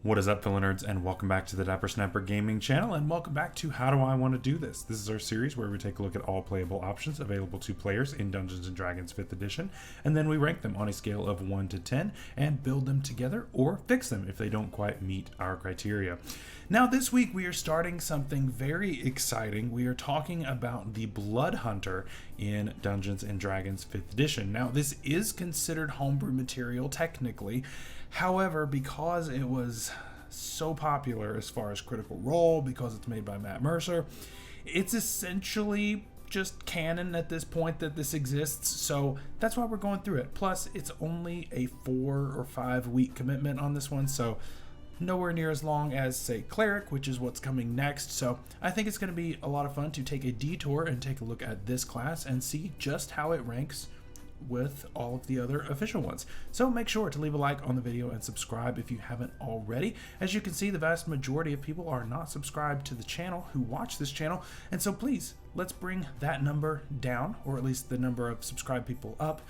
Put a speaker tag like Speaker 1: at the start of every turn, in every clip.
Speaker 1: What is up, fellow nerds, and welcome back to the Dapper Snapper Gaming channel, and welcome back to How Do I Want to Do This? This is our series where we take a look at all playable options available to players in Dungeons & Dragons 5th edition, and then we rank them on a scale of 1 to 10 and build them together or fix them if they don't quite meet our criteria. Now this week we are starting something very exciting. We are talking about the Blood Hunter in Dungeons & Dragons 5th edition. Now this is considered homebrew material technically. However, because it was so popular as far as Critical Role, because it's made by Matt Mercer, it's essentially just canon at this point that this exists, so that's why we're going through it. Plus, it's only a 4 or 5 week commitment on this one, so nowhere near as long as, say, Cleric, which is what's coming next. So I think it's going to be a lot of fun to take a detour and take a look at this class and see just how it ranks with all of the other official ones. So make sure to leave a like on the video and subscribe if you haven't already. As you can see, the vast majority of people are not subscribed to the channel who watch this channel, and so please, let's bring that number down, or at least the number of subscribed people up,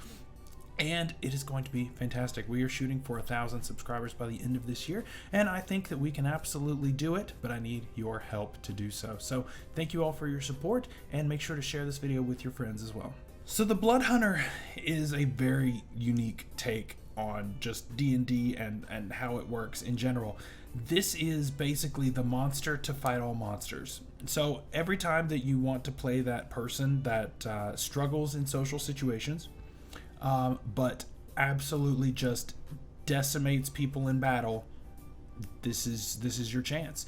Speaker 1: and it is going to be fantastic. We are shooting for 1,000 subscribers by the end of this year, and I think that we can absolutely do it, but I need your help to do so. So thank you all for your support, and make sure to share this video with your friends as well. So the Blood Hunter is a very unique take on just D&D and how it works in general. This is basically the monster to fight all monsters. So every time that you want to play that person that struggles in social situations, but absolutely just decimates people in battle, this is your chance.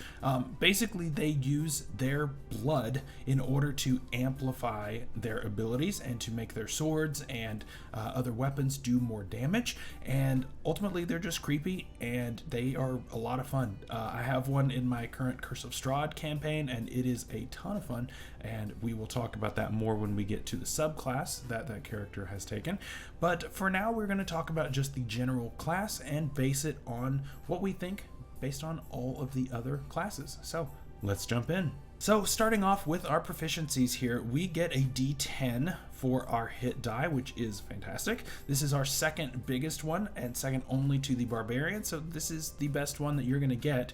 Speaker 1: Basically, they use their blood in order to amplify their abilities and to make their swords and other weapons do more damage. And ultimately, they're just creepy and they are a lot of fun. I have one in my current Curse of Strahd campaign, and it is a ton of fun. And we will talk about that more when we get to the subclass that character has taken. But for now, we're going to talk about just the general class and base it on what we think based on all of the other classes. So let's jump in. So starting off with our proficiencies here, we get a D10 for our hit die, which is fantastic. This is our second biggest one and second only to the Barbarian. So this is the best one that you're going to get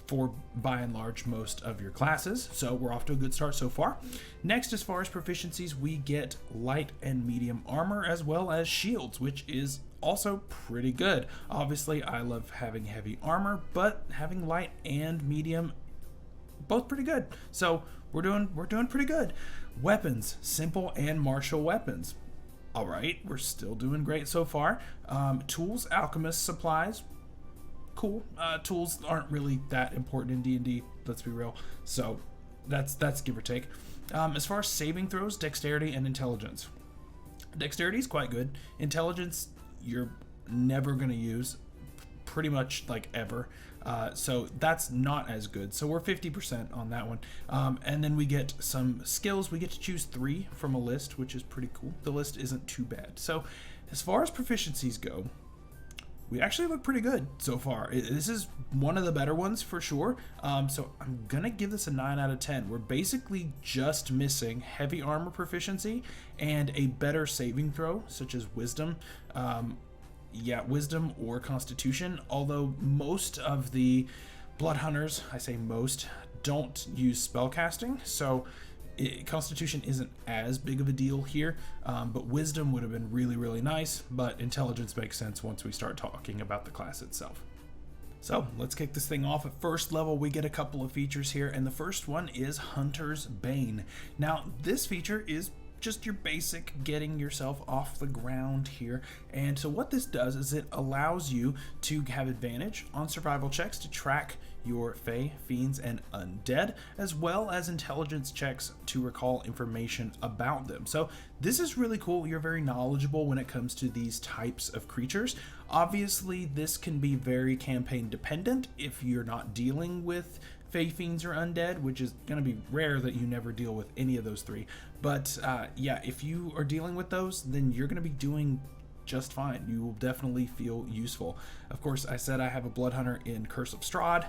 Speaker 1: for, by and large, most of your classes. So we're off to a good start so far. Next, as far as proficiencies, we get light and medium armor as well as shields, which is also pretty good. Obviously, I love having heavy armor, but having light and medium, both pretty good. So we're doing pretty good. Weapons, simple and martial weapons. All right, we're still doing great so far. Tools, alchemist supplies, cool. Tools aren't really that important in D&D, let's be real. So that's give or take. As far as saving throws, dexterity and intelligence. Dexterity is quite good. Intelligence, you're never going to use, pretty much like ever. So that's not as good. So we're 50% on that one. And then we get some skills. We get to choose 3 from a list, which is pretty cool. The list isn't too bad. So as far as proficiencies go, we actually look pretty good so far. This is one of the better ones for sure. So I'm gonna give this a 9 out of 10. We're basically just missing heavy armor proficiency and a better saving throw, such as wisdom. Wisdom or constitution. Although most of the Blood Hunters, I say most, don't use spellcasting, so constitution isn't as big of a deal here, but wisdom would have been really, really nice, but intelligence makes sense once we start talking about the class itself. So let's kick this thing off. At first level, we get a couple of features here, and the first one is Hunter's Bane. Now, this feature is just your basic getting yourself off the ground here. And so what this does is it allows you to have advantage on survival checks to track your Fae, Fiends, and Undead, as well as intelligence checks to recall information about them. So this is really cool. You're very knowledgeable when it comes to these types of creatures. Obviously, this can be very campaign dependent if you're not dealing with Fae, Fiends, or Undead, which is going to be rare that you never deal with any of those 3. But yeah, if you are dealing with those, then you're going to be doing just fine. You will definitely feel useful. Of course, I said I have a Blood Hunter in Curse of Strahd.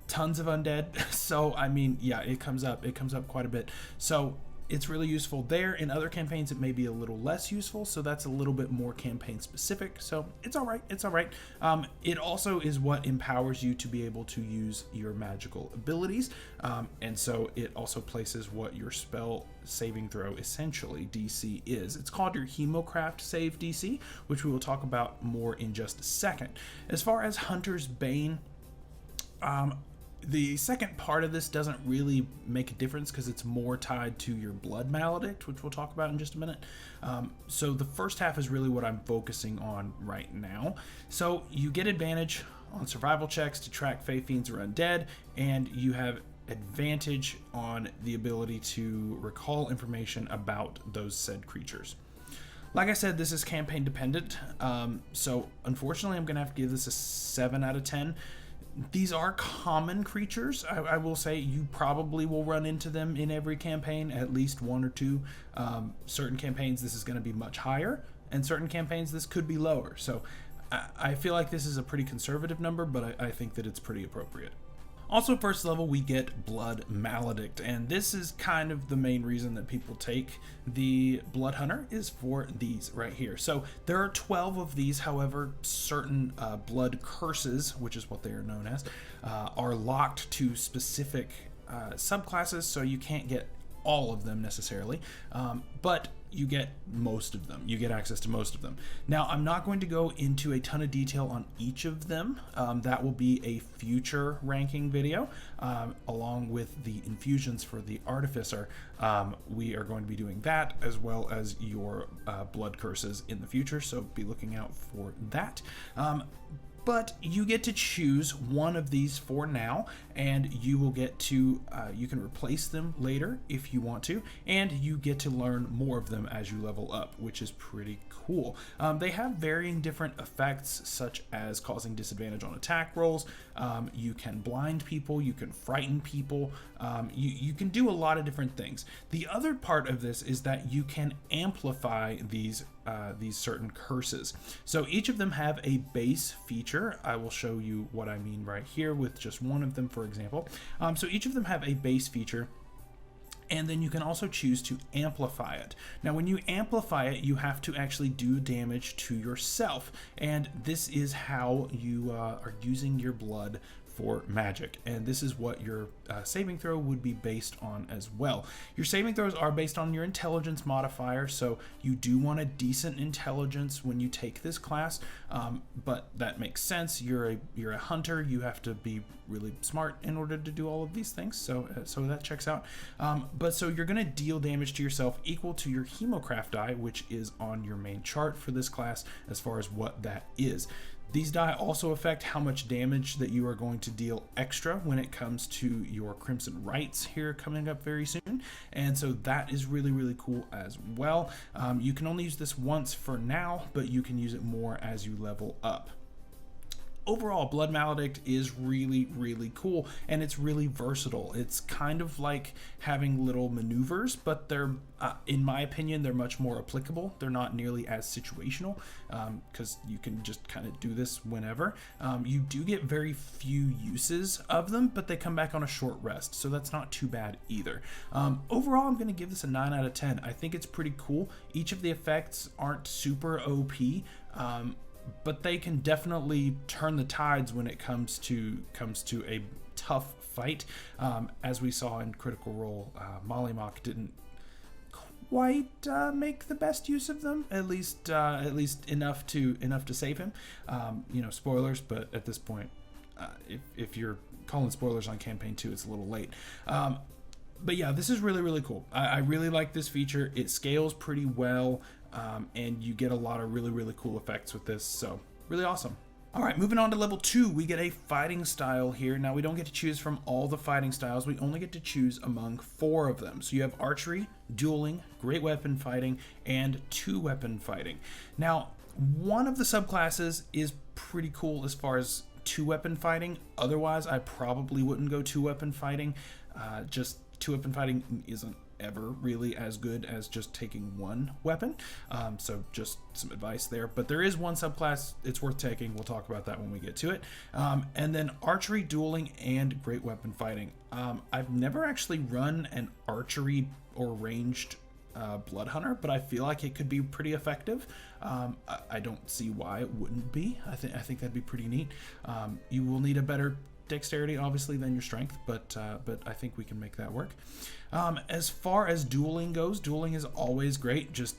Speaker 1: Tons of Undead. So, I mean, yeah, it comes up quite a bit. So
Speaker 2: it's really useful there. In other campaigns, it may be a little less useful, so that's a little bit more campaign specific. So it's all right. It's all right. It also is what empowers you to be able to use your magical abilities, and so it also places what your spell saving throw essentially DC is. It's called your Hemocraft save DC, which we will talk about more in just a second. As far as Hunter's Bane, the second part of this doesn't really make a difference because it's more tied to your Blood Maledict, which we'll talk about in just a minute. So the first half is really what I'm focusing on right now. So you get advantage on survival checks to track Fey Fiends or Undead, and you have advantage on the ability to recall information about those said creatures. Like I said, this is campaign dependent, so unfortunately I'm going to have to give this a 7 out of 10. These are common creatures. I will say you probably will run into them in every campaign, at least one or two. Certain campaigns this is going to be much higher, and certain campaigns this could be lower. So I feel like this is a pretty conservative number, but I think that it's pretty appropriate. Also, first level, we get Blood Maledict, and this is kind of the main reason that people take the Blood Hunter is for these right here. So there are 12 of these, however, certain blood curses, which is what they are known as, are locked to specific subclasses, so you can't get all of them necessarily, but you get most of them. You get access to most of them. Now, I'm not going to go into a ton of detail on each of them. That will be a future ranking video, along with the infusions for the Artificer. We are going to be doing that, as well as your blood curses in the future, so be looking out for that. But you get to choose one of these for now, and you will get to, you can replace them later if you want to, and you get to learn more of them as you level up, which is pretty cool. They have varying different effects, such as causing disadvantage on attack rolls. You can blind people, you can frighten people, you can do a lot of different things. The other part of this is that you can amplify these certain curses. So each of them have a base feature. I will show you what I mean right here with just one of them, for example. So each of them have a base feature, and then you can also choose to amplify it. Now, when you amplify it, you have to actually do damage to yourself, and this is how you are using your blood for magic, and this is what your saving throw would be based on as well. Your saving throws are based on your intelligence modifier, so you do want a decent intelligence when you take this class, but that makes sense. You're a hunter, you have to be really smart in order to do all of these things, so that checks out. But so you're going to deal damage to yourself equal to your Hemocraft die, which is on your main chart for this class as far as what that is. These die also affect how much damage that you are going to deal extra when it comes to your Crimson Rites here coming up very soon, and so that is really, really cool as well. You can only use this once for now, but you can use it more as you level up. Overall, Blood Maledict is really, really cool, and it's really versatile. It's kind of like having little maneuvers, but they're, in my opinion, they're much more applicable. They're not nearly as situational, because you can just kind of do this whenever. You do get very few uses of them, but they come back on a short rest, so that's not too bad either. Overall, I'm going to give this a 9 out of 10. I think it's pretty cool. Each of the effects aren't super OP, but they can definitely turn the tides when it comes to a tough fight. As we saw in Critical Role, Mollymock didn't quite make the best use of them, at least enough to save him. Spoilers, but at this point, if you're calling spoilers on campaign 2, it's a little late. But yeah, this is really, really cool. I really like this feature. It scales pretty well, and you get a lot of really, really cool effects with this, so really awesome. All right, moving on to level 2, we get a fighting style here. Now, we don't get to choose from all the fighting styles. We only get to choose among 4 of them. So you have archery, dueling, great weapon fighting, and 2-weapon fighting. Now, one of the subclasses is pretty cool as far as 2-weapon fighting. Otherwise, I probably wouldn't go 2-weapon fighting. Just 2-weapon fighting isn't ever really as good as just taking one weapon. So just some advice there. But there is one subclass it's worth taking. We'll talk about that when we get to it. And then archery, dueling, and great weapon fighting. I've never actually run an archery or ranged blood hunter, but I feel like it could be pretty effective. I don't see why it wouldn't be. I think that'd be pretty neat. You will need a better dexterity obviously than your strength, but I think we can make that work. As far as dueling goes, dueling is always great. Just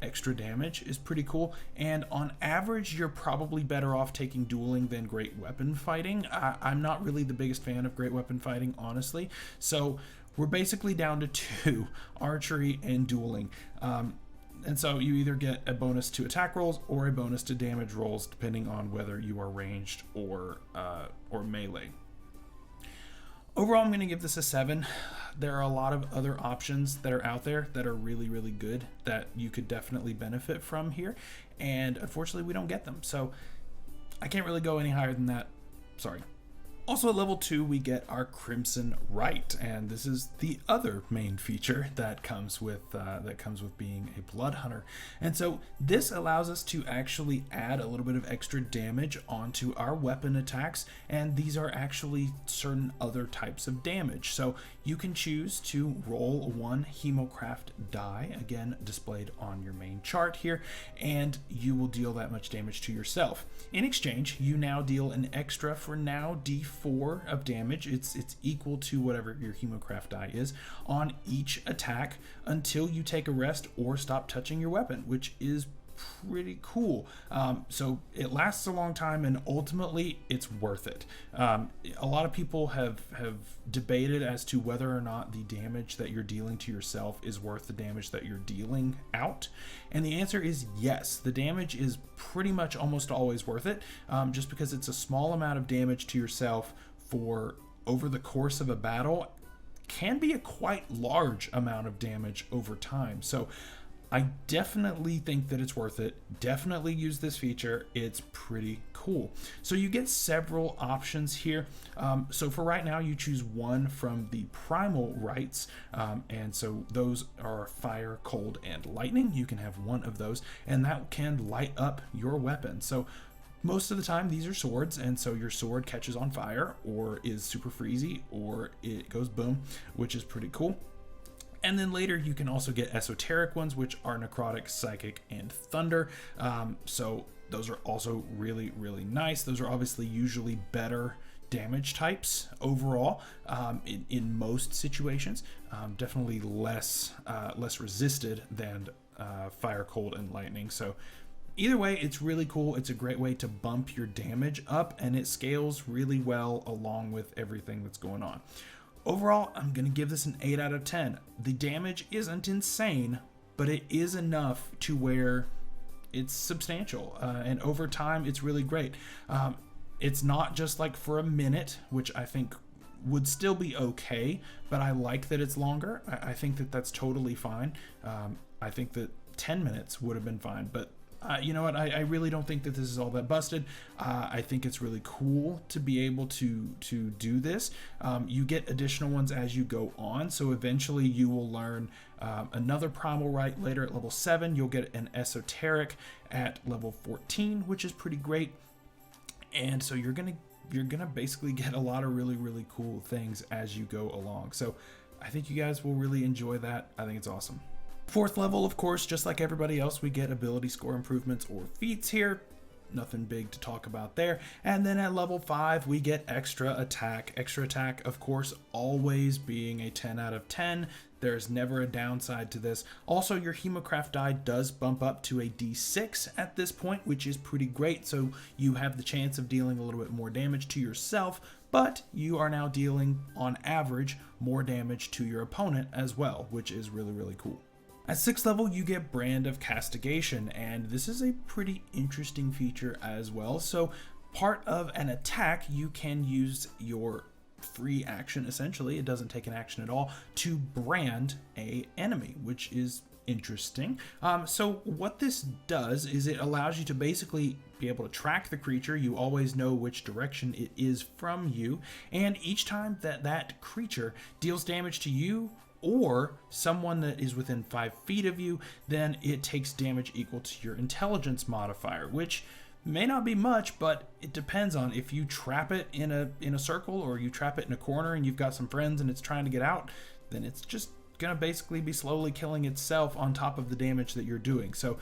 Speaker 2: extra damage is pretty cool, and on average you're probably better off taking dueling than great weapon fighting. I'm not really the biggest fan of great weapon fighting, honestly, so we're basically down to two: archery and dueling. And so you either get a bonus to attack rolls or a bonus to damage rolls, depending on whether you are ranged or melee. Overall, I'm going to give this a 7. There are a lot of other options that are out there that are really, really good that you could definitely benefit from here. And unfortunately, we don't get them. So I can't really go any higher than that. Sorry. Also at level 2, we get our Crimson Rite, and this is the other main feature that comes with being a blood hunter. And so this allows us to actually add a little bit of extra damage onto our weapon attacks, and these are actually certain other types of damage. So you can choose to roll 1 Hemocraft die, again displayed on your main chart here, and you will deal that much damage to yourself. In exchange, you now deal an extra, for now, D4 of damage. It's equal to whatever your Hemocraft die is on each attack until you take a rest or stop touching your weapon, which is pretty cool. So it lasts a long time, and ultimately it's worth it. A lot of people have debated as to whether or not the damage that you're dealing to yourself is worth the damage that you're dealing out, and the answer is yes. The damage is pretty much almost always worth it, just because it's a small amount of damage to yourself for over the course of a battle can be a quite large amount of damage over time. So I definitely think that it's worth it. Definitely use this feature. It's pretty cool. So you get several options here. So for right now, you choose one from the primal rites. And so those are fire, cold, and lightning. You can have one of those, and that can light up your weapon. So most of the time, these are swords, and so your sword catches on fire, or is super freezy, or it goes boom, which is pretty cool. And then later you can also get esoteric ones, which are necrotic, psychic, and thunder. So those are also really, really nice. Those are obviously usually better damage types overall in most situations. Definitely less resisted than fire, cold, and lightning. So either way, it's really cool. It's a great way to bump your damage up, and it scales really well along with everything that's going on. Overall, I'm going to give this an 8 out of 10. The damage isn't insane, but it is enough to where it's substantial. And over time, it's really great. It's not just like for a minute, which I think would still be okay, but I like that it's longer. I think that that's totally fine. I think that 10 minutes would have been fine, but you know what? I really don't think that this is all that busted. I think it's really cool to be able to do this. You get additional ones as you go on, so eventually you will learn another primal rite later at level 7. You'll get an esoteric at level 14, which is pretty great. And so you're gonna basically get a lot of really, really cool things as you go along. So I think you guys will really enjoy that. I think it's awesome. 4th level, of course, just like everybody else, we get ability score improvements or feats here. Nothing big to talk about there. And then at level 5, we get extra attack. Extra attack, of course, always being a 10 out of 10. There's never a downside to this. Also, your Hemocraft die does bump up to a D6 at this point, which is pretty great. So you have the chance of dealing a little bit more damage to yourself, but you are now dealing, on average, more damage to your opponent as well, which is really, really cool. At 6th level, you get Brand of Castigation, and this is a pretty interesting feature as well. So part of an attack, you can use your free action, essentially, it doesn't take an action at all, to brand a enemy, which is interesting. So what this does is it allows you to basically be able to track the creature. You always know which direction it is from you, and each time that creature deals damage to you or someone that is within 5 feet of you, then it takes damage equal to your intelligence modifier, which may not be much, but it depends on if you trap it in a circle, or you trap it in a corner and you've got some friends and it's trying to get out, then it's just gonna basically be slowly killing itself on top of the damage that you're doing. So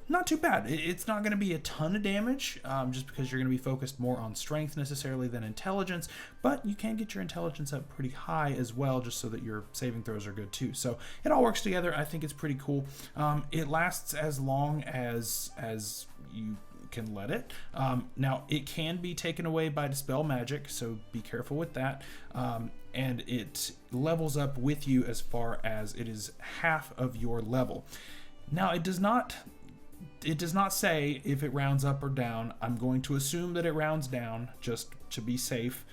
Speaker 2: not too bad. It's not going to be a ton of damage, just because you're going to be focused more on strength necessarily than intelligence, but you can get your intelligence up pretty high as well, just so that your saving throws are good too. So it all works together. I think it's pretty cool. It lasts as long as you can let it. Now it can be taken away by dispel magic, so be careful with that. And it levels up with you as far as it is half of your level. Now it does not say if it rounds up or down. I'm going to assume that it rounds down just to be safe.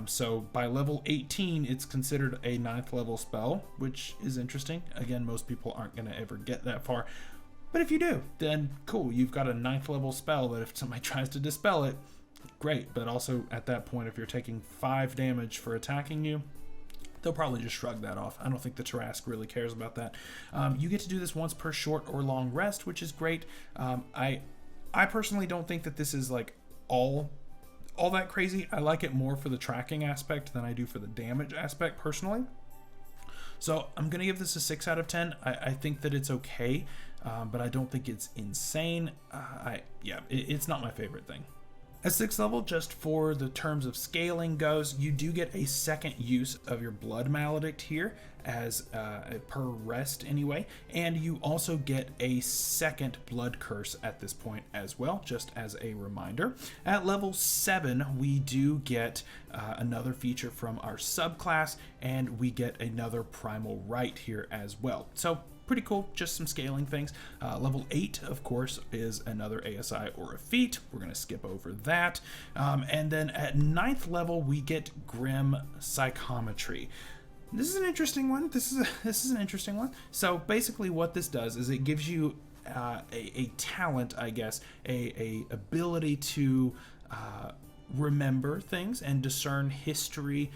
Speaker 2: So by level 18, it's considered a 9th level spell, which is interesting. Again, most people aren't going to ever get that far. But if you do, then cool. You've got a 9th level spell that if somebody tries to dispel it, great. But also at that point, if you're taking 5 damage for attacking you, they'll probably just shrug that off. I don't think the Tarrasque really cares about that. You get to do this once per short or long rest, which is great. I personally don't think that this is like all that crazy. I like it more for the tracking aspect than I do for the damage aspect personally. So I'm going to give this a 6 out of 10. I think that it's okay, but I don't think it's insane. It's not my favorite thing. At 6th level, just for the terms of scaling goes, you do get a second use of your Blood Maledict here, as per rest anyway, and you also get a second Blood Curse at this point as well, just as a reminder. At level 7, we do get another feature from our subclass, and we get another Primal Rite here as well. So pretty cool, just some scaling things. Level 8, of course, is another ASI or a feat. We're going to skip over that. And then at 9th level, we get Grim Psychometry. This is an interesting one. This is an interesting one. So basically what this does is it gives you a talent, I guess, a ability to remember things and discern history,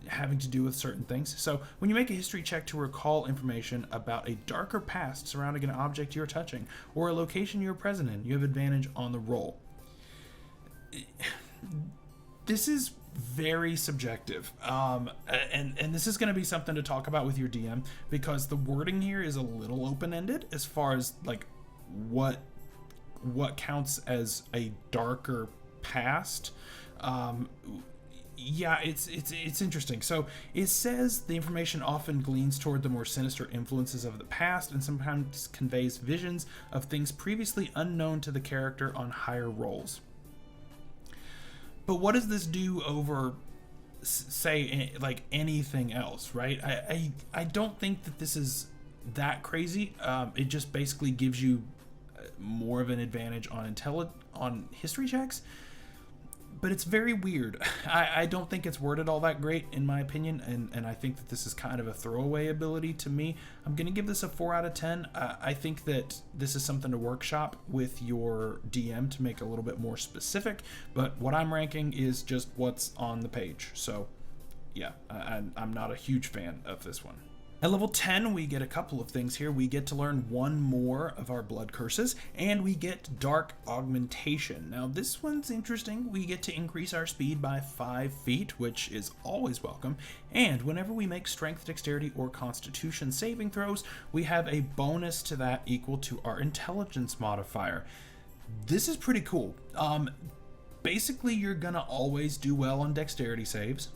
Speaker 2: having to do with certain things. So when you make a history check to recall information about a darker past surrounding an object you're touching or a location you're present in, you have advantage on the roll. This is very subjective, and this is going to be something to talk about with your DM, because the wording here is a little open-ended as far as like what counts as a darker past. It's interesting. So it says the information often gleans toward the more sinister influences of the past and sometimes conveys visions of things previously unknown to the character on higher rolls. But what does this do over, say, like anything else, right? I don't think that this is that crazy. It just basically gives you more of an advantage on history checks. But it's very weird. I don't think it's worded all that great, in my opinion, and I think that this is kind of a throwaway ability to me. I'm going to give this a 4 out of 10. I think that this is something to workshop with your DM to make a little bit more specific, but what I'm ranking is just what's on the page. So, yeah, I'm not a huge fan of this one. At level 10, we get a couple of things here. We get to learn one more of our blood curses, and we get Dark Augmentation. Now, this one's interesting. We get to increase our speed by 5 feet, which is always welcome. And whenever we make strength, dexterity, or constitution saving throws, we have a bonus to that equal to our intelligence modifier. This is pretty cool. Basically, you're going to always do well on dexterity saves.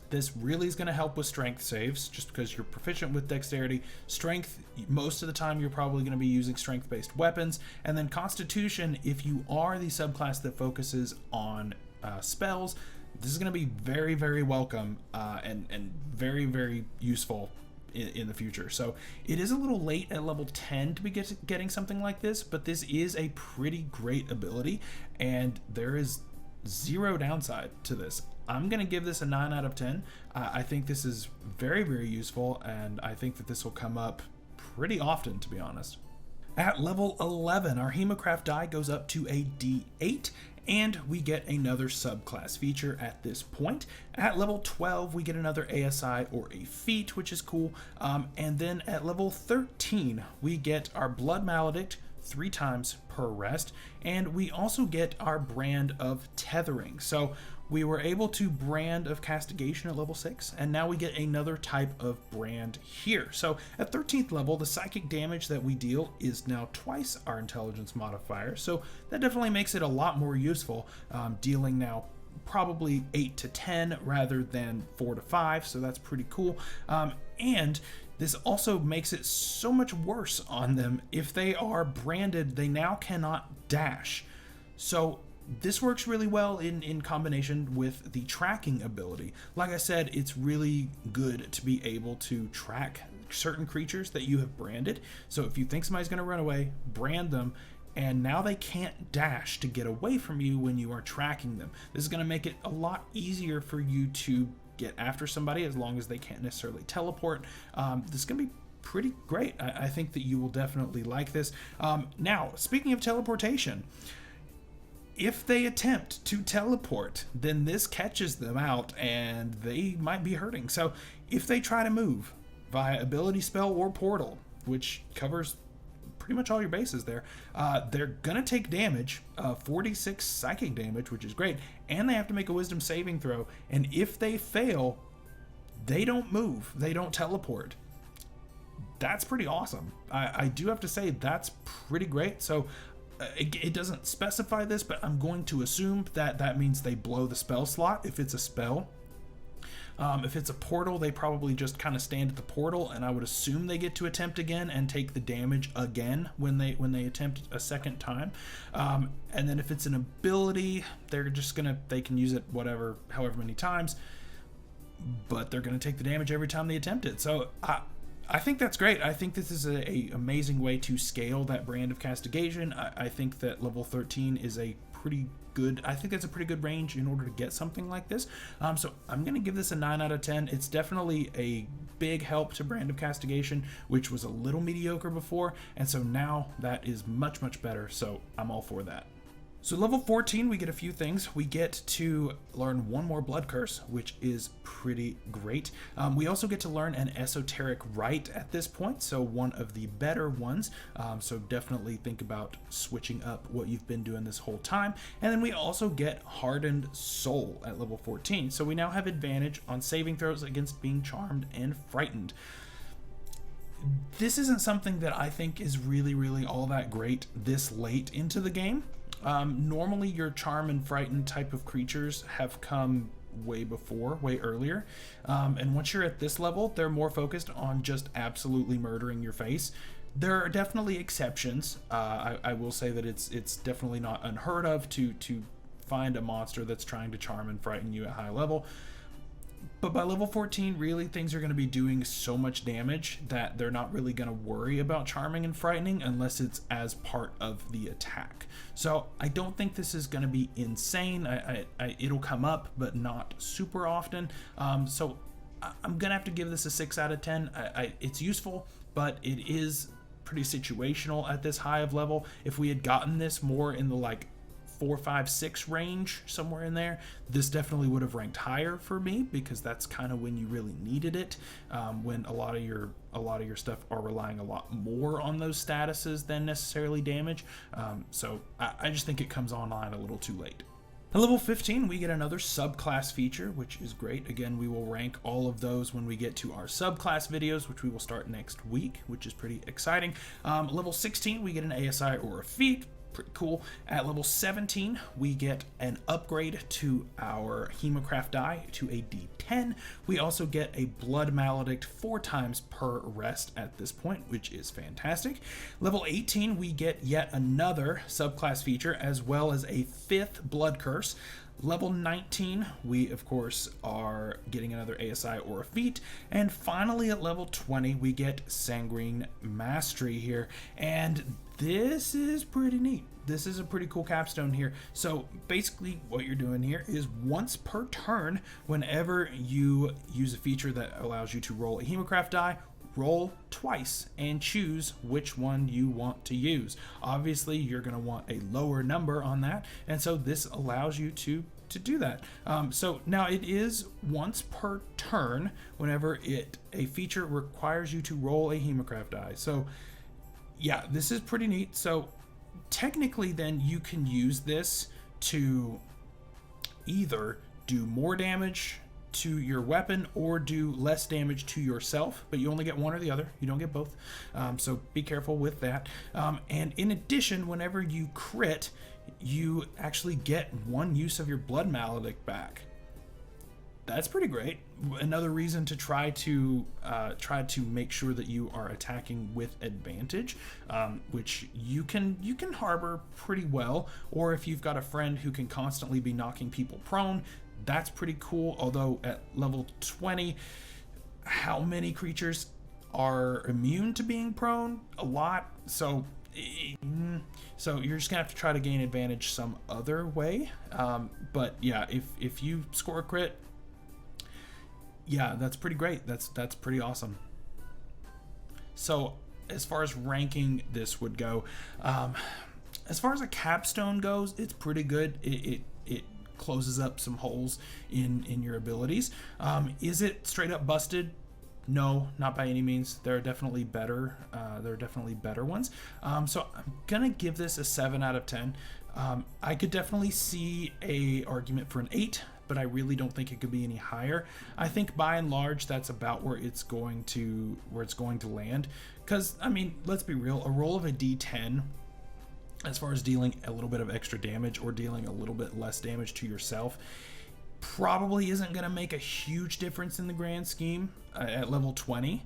Speaker 2: This really is going to help with strength saves, just because you're proficient with dexterity. Strength, most of the time you're probably going to be using strength-based weapons. And then constitution, if you are the subclass that focuses on spells, this is going to be very, very welcome and very, very useful in the future. So it is a little late at level 10 to be getting something like this, but this is a pretty great ability, and there is zero downside to this. I'm going to give this a 9 out of 10. I think this is very, very useful, and I think that this will come up pretty often, to be honest. At level 11, our Hemocraft die goes up to a D8, And we get another subclass feature at this point. At level 12, we get another ASI or a feat, which is cool. And then at level 13, we get our Blood Maledict 3 times per rest, and we also get our brand of Tethering. So we were able to brand of Castigation at level 6, and now we get another type of brand here. So at 13th level, the psychic damage that we deal is now twice our intelligence modifier, so that definitely makes it a lot more useful, dealing now probably 8 to 10 rather than 4 to 5, so that's pretty cool. And this also makes it so much worse on them. If they are branded, they now cannot dash. So this works really well in combination with the tracking ability. Like I said, it's really good to be able to track certain creatures that you have branded. So if you think somebody's going to run away, brand them, and now they can't dash to get away from you when you are tracking them. This is going to make it a lot easier for you to get after somebody as long as they can't necessarily teleport. This is going to be pretty great. I think that you will definitely like this. Now, speaking of teleportation, if they attempt to teleport, then this catches them out and they might be hurting. So if they try to move via ability spell or portal, which covers pretty much all your bases there, they're gonna take damage, 46 psychic damage, which is great, and they have to make a wisdom saving throw, and if they fail, they don't move, they don't teleport. That's pretty awesome. I do have to say that's pretty great. So it doesn't specify this, but I'm going to assume that that means they blow the spell slot if it's a spell. If it's a portal, they probably just kind of stand at the portal, and I would assume they get to attempt again and take the damage again when they attempt a second time. And then if it's an ability, they're just they can use it however many times, but they're gonna take the damage every time they attempt it. So I think that's great. I think this is a amazing way to scale that brand of Castigation. I think that level 13 is a pretty good, I think that's a pretty good range in order to get something like this. So I'm going to give this a 9 out of 10. It's definitely a big help to brand of Castigation, which was a little mediocre before, and so now that is much, much better, so I'm all for that. So level 14, we get a few things. We get to learn one more blood curse, which is pretty great. We also get to learn an esoteric rite at this point, so one of the better ones. So definitely think about switching up what you've been doing this whole time. And then we also get Hardened Soul at level 14. So we now have advantage on saving throws against being charmed and frightened. This isn't something that I think is really, really all that great this late into the game. Normally your charm and frighten type of creatures have come way earlier. And once you're at this level, they're more focused on just absolutely murdering your face. There are definitely exceptions. I will say that it's definitely not unheard of to find a monster that's trying to charm and frighten you at high level. But by level 14, really things are going to be doing so much damage that they're not really going to worry about charming and frightening unless it's as part of the attack. So I don't think this is going to be insane. It'll come up, but not super often. So I'm going to have to give this a 6 out of 10. It's useful, but it is pretty situational at this high of level. If we had gotten this more in the 4, 5, 6 range, somewhere in there, this definitely would have ranked higher for me, because that's kind of when you really needed it, when a lot of your stuff are relying a lot more on those statuses than necessarily damage. So I just think it comes online a little too late. At level 15, we get another subclass feature, which is great. Again, we will rank all of those when we get to our subclass videos, which we will start next week, which is pretty exciting. Level 16, we get an ASI or a feat. Pretty cool. At level 17, we get an upgrade to our Hemocraft die to a D10. We also get a Blood Maledict 4 times per rest at this point, which is fantastic. Level 18, we get yet another subclass feature, as well as a 5th Blood Curse. Level 19, we of course are getting another ASI or a feat. And finally at level 20, we get Sanguine Mastery here. And this is pretty neat. This is a pretty cool capstone here. So basically what you're doing here is once per turn, whenever you use a feature that allows you to roll a Hemocraft die, roll twice and choose which one you want to use. Obviously, you're going to want a lower number on that, and so this allows you to do that. So now it is once per turn whenever a feature requires you to roll a Hemocraft die. So yeah, this is pretty neat. So technically then you can use this to either do more damage to your weapon or do less damage to yourself, but you only get one or the other. You don't get both. So be careful with that. And in addition, whenever you crit, you actually get one use of your Blood Maledict back. That's pretty great. Another reason to try to make sure that you are attacking with advantage, which you can harbor pretty well. Or if you've got a friend who can constantly be knocking people prone, that's pretty cool. Although at level 20, how many creatures are immune to being prone? A lot. So you're just gonna have to try to gain advantage some other way. But yeah, if you score a crit, yeah, that's pretty great. That's pretty awesome. So as far as ranking this would go, as far as a capstone goes, it's pretty good. It closes up some holes in your abilities. Is it straight up busted? No, not by any means. There are definitely better. Ones. So I'm gonna give this a 7 out of 10. I could definitely see a argument for an 8, but I really don't think it could be any higher. I think by and large that's about where it's going to land. Because I mean, let's be real. A roll of a D10, as far as dealing a little bit of extra damage or dealing a little bit less damage to yourself, probably isn't going to make a huge difference in the grand scheme at level 20.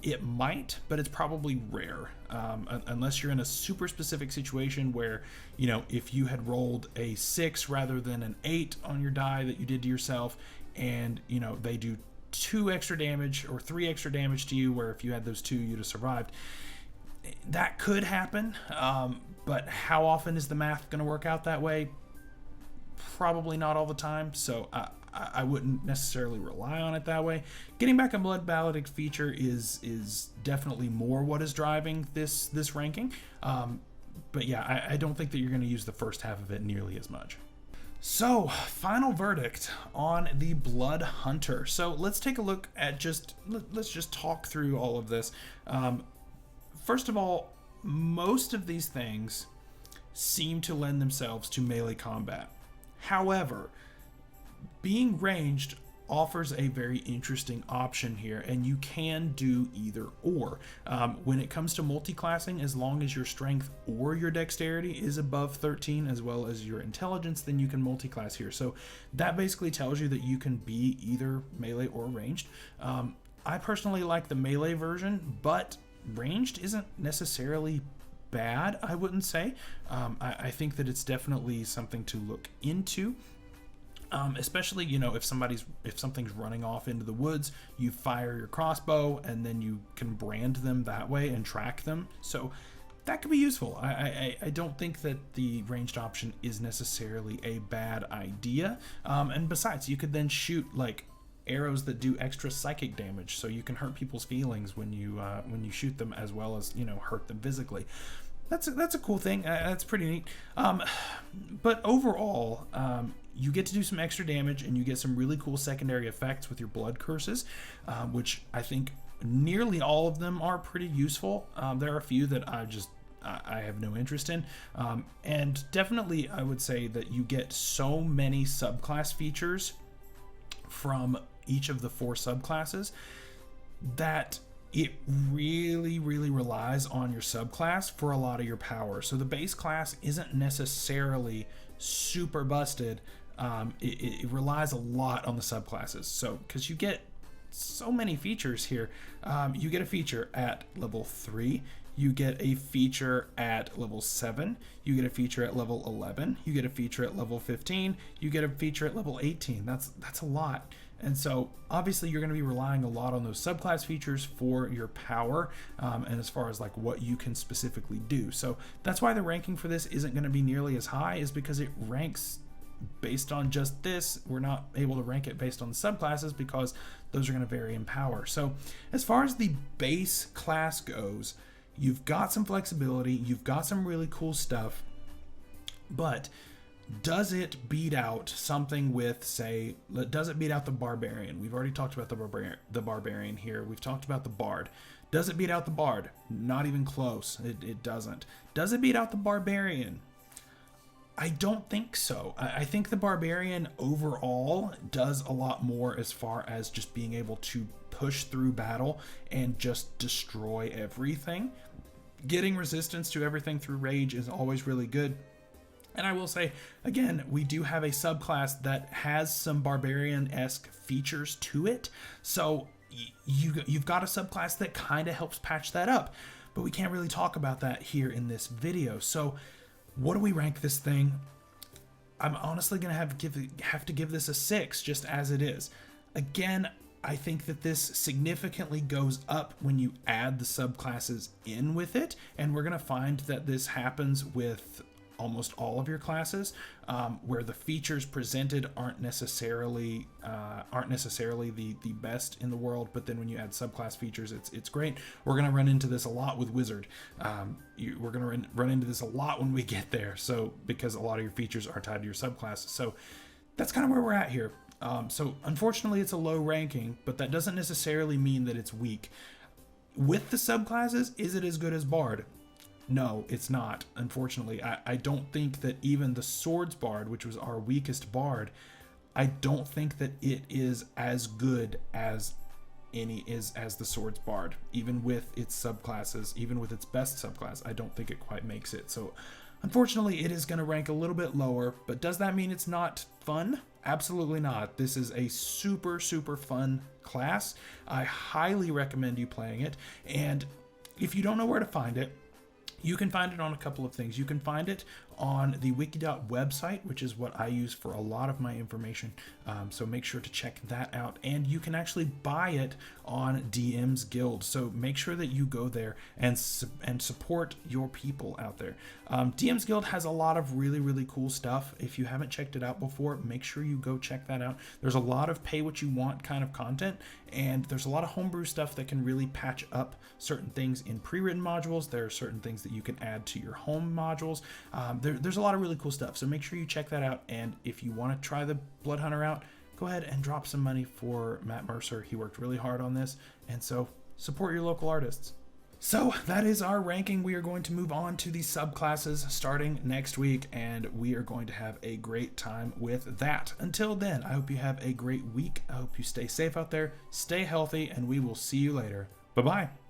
Speaker 2: It might, but it's probably rare, unless you're in a super specific situation where, you know, if you had rolled a 6 rather than an 8 on your die that you did to yourself, and, you know, they do 2 extra damage or 3 extra damage to you, where if you had those 2, you'd have survived. That could happen, but how often is the math going to work out that way? Probably not all the time, so I wouldn't necessarily rely on it that way. Getting back a Blood Maledict feature is definitely more what is driving this ranking, but yeah, I don't think that you're going to use the first half of it nearly as much. So, final verdict on the Blood Hunter. So let's take a look at let's just talk through all of this. First of all, most of these things seem to lend themselves to melee combat. However, being ranged offers a very interesting option here, and you can do either or. When it comes to multi-classing, as long as your strength or your dexterity is above 13, as well as your intelligence, then you can multi-class here. So that basically tells you that you can be either melee or ranged. I personally like the melee version, but ranged isn't necessarily bad, I wouldn't say. I think that it's definitely something to look into. Especially, you know, if something's running off into the woods, you fire your crossbow and then you can brand them that way and track them. So that could be useful. I don't think that the ranged option is necessarily a bad idea. And besides, you could then shoot like arrows that do extra psychic damage, so you can hurt people's feelings when you shoot them, as well as, you know, hurt them physically. That's a cool thing. That's pretty neat. But overall, you get to do some extra damage, and you get some really cool secondary effects with your blood curses, which I think nearly all of them are pretty useful. There are a few that I have no interest in, and definitely I would say that you get so many subclass features from each of the 4 subclasses that it really relies on your subclass for a lot of your power. So the base class isn't necessarily super busted. It relies a lot on the subclasses. So because you get so many features here, you get a feature at level 3, you get a feature at level 7, you get a feature at level 11, you get a feature at level 15, you get a feature at level 18. That's a lot. And so obviously you're going to be relying a lot on those subclass features for your power, and as far as like what you can specifically do. So that's why the ranking for this isn't going to be nearly as high, is because it ranks based on just this. We're not able to rank it based on the subclasses because those are going to vary in power. So as far as the base class goes, you've got some flexibility, you've got some really cool stuff, but does it beat out something with, say, does it beat out the Barbarian? We've already talked about the Barbarian here. We've talked about the Bard. Does it beat out the Bard? Not even close. It doesn't. Does it beat out the Barbarian? I don't think so. I think the Barbarian overall does a lot more as far as just being able to push through battle and just destroy everything. Getting resistance to everything through rage is always really good. And I will say, again, we do have a subclass that has some Barbarian-esque features to it. So you've got a subclass that kind of helps patch that up. But we can't really talk about that here in this video. So what do we rank this thing? I'm honestly going to have to give this a 6, just as it is. Again, I think that this significantly goes up when you add the subclasses in with it. And we're going to find that this happens with almost all of your classes, where the features presented aren't necessarily the best in the world, but then when you add subclass features, it's great. We're going to run into this a lot with Wizard. We're going to run into this a lot when we get there, so because a lot of your features are tied to your subclasses. So that's kind of where we're at here. So unfortunately, it's a low ranking, but that doesn't necessarily mean that it's weak. With the subclasses, is it as good as Bard? No, it's not, unfortunately. I don't think that even the Swords Bard, which was our weakest Bard, I don't think that it is as good as as the Swords Bard. Even with its subclasses, even with its best subclass, I don't think it quite makes it. So unfortunately, it is going to rank a little bit lower, but does that mean it's not fun? Absolutely not. This is a super, super fun class. I highly recommend you playing it, and if you don't know where to find it, you can find it on a couple of things. You can find it on the Wiki.Dot website, which is what I use for a lot of my information. So make sure to check that out. And you can actually buy it on DM's Guild. So make sure that you go there and support your people out there. DM's Guild has a lot of really, really cool stuff. If you haven't checked it out before, make sure you go check that out. There's a lot of pay what you want kind of content, and there's a lot of homebrew stuff that can really patch up certain things in pre-written modules. There are certain things that you can add to your home modules. There's a lot of really cool stuff, so make sure you check that out. And if you want to try the Blood Hunter out, go ahead and drop some money for Matt Mercer. He worked really hard on this, and so support your local artists. So that is our ranking. We are going to move on to the subclasses starting next week, and we are going to have a great time with that. Until then, I hope you have a great week. I hope you stay safe out there, stay healthy, and we will see you later. Bye-bye.